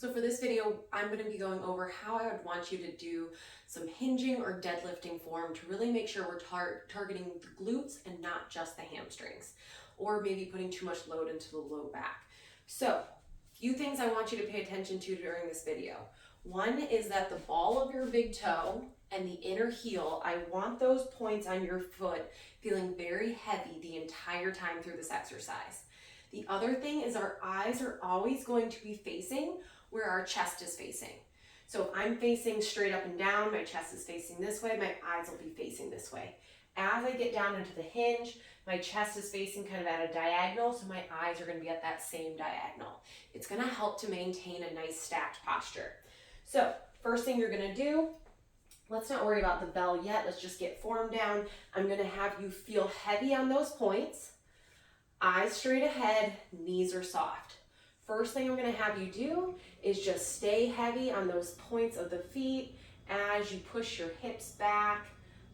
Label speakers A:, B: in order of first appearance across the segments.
A: So for this video, I'm going to be going over how I would want you to do some hinging or deadlifting form to really make sure we're targeting the glutes and not just the hamstrings, or maybe putting too much load into the low back. So a few things I want you to pay attention to during this video. One is that the ball of your big toe and the inner heel, I want those points on your foot feeling very heavy the entire time through this exercise. The other thing is our eyes are always going to be facing where our chest is facing. So if I'm facing straight up and down, my chest is facing this way, my eyes will be facing this way. As I get down into the hinge, my chest is facing kind of at a diagonal, so my eyes are going to be at that same diagonal. It's going to help to maintain a nice stacked posture. So first thing you're going to do, let's not worry about the bell yet, let's just get form down. I'm going to have you feel heavy on those points. Eyes straight ahead, knees are soft. First thing I'm going to have you do is just stay heavy on those points of the feet as you push your hips back.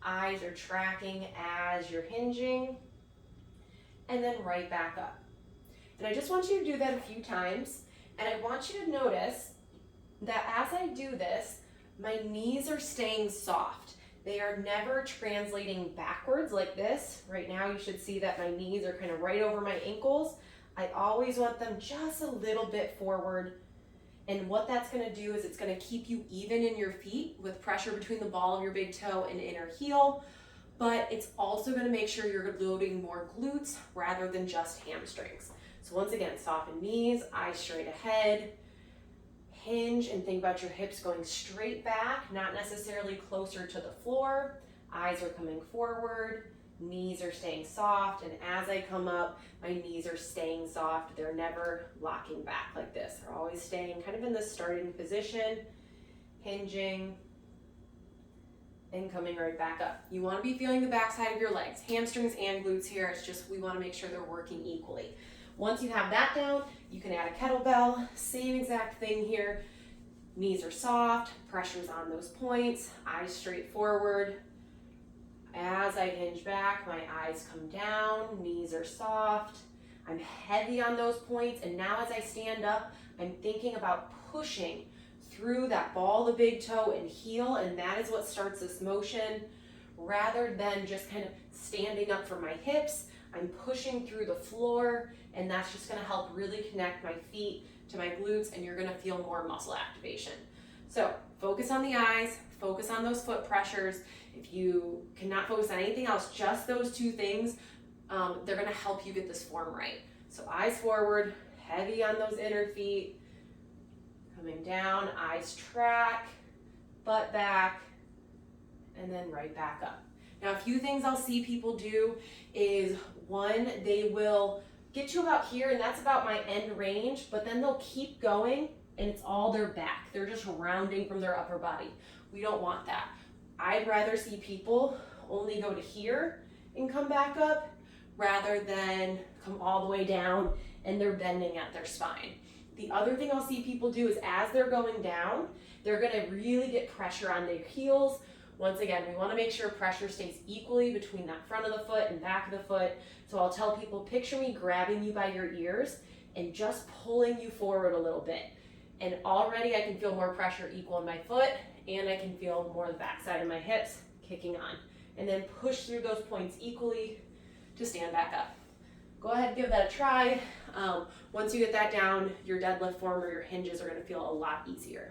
A: Eyes are tracking as you're hinging, and then right back up. And I just want you to do that a few times, and I want you to notice that as I do this, my knees are staying soft. They are never translating backwards like this. Right now you should see that my knees are kind of right over my ankles. I always want them just a little bit forward. And what that's going to do is it's going to keep you even in your feet with pressure between the ball of your big toe and inner heel. But it's also going to make sure you're loading more glutes rather than just hamstrings. So once again, soften knees, eyes straight ahead. Hinge and think about your hips going straight back, not necessarily closer to the floor. Eyes are coming forward, knees are staying soft, and as I come up, my knees are staying soft. They're never locking back like this. They're always staying kind of in the starting position, hinging, and coming right back up. You want to be feeling the backside of your legs, hamstrings and glutes here. It's just we want to make sure they're working equally. Once you have that down, you can add a kettlebell, same exact thing here. Knees are soft, pressure's on those points, eyes straight forward. As I hinge back, my eyes come down, knees are soft. I'm heavy on those points, and now as I stand up, I'm thinking about pushing through that ball, the big toe, and heel, and that is what starts this motion. Rather than just kind of standing up for my hips, I'm pushing through the floor, and that's just gonna help really connect my feet to my glutes, and you're gonna feel more muscle activation. So focus on the eyes, focus on those foot pressures. If you cannot focus on anything else, just those two things, they're gonna help you get this form right. So eyes forward, heavy on those inner feet, coming down, eyes track, butt back, and then right back up. Now, a few things I'll see people do is, one, they will get to about here, and that's about my end range, but then they'll keep going, and it's all their back. They're just rounding from their upper body. We don't want that. I'd rather see people only go to here and come back up, rather than come all the way down and they're bending at their spine. The other thing I'll see people do is as they're going down, they're gonna really get pressure on their heels. Once again, we want to make sure pressure stays equally between that front of the foot and back of the foot. So I'll tell people, picture me grabbing you by your ears and just pulling you forward a little bit. And already I can feel more pressure equal in my foot, and I can feel more the backside of my hips kicking on. And then push through those points equally to stand back up. Go ahead and give that a try. Once you get that down, your deadlift form or your hinges are going to feel a lot easier.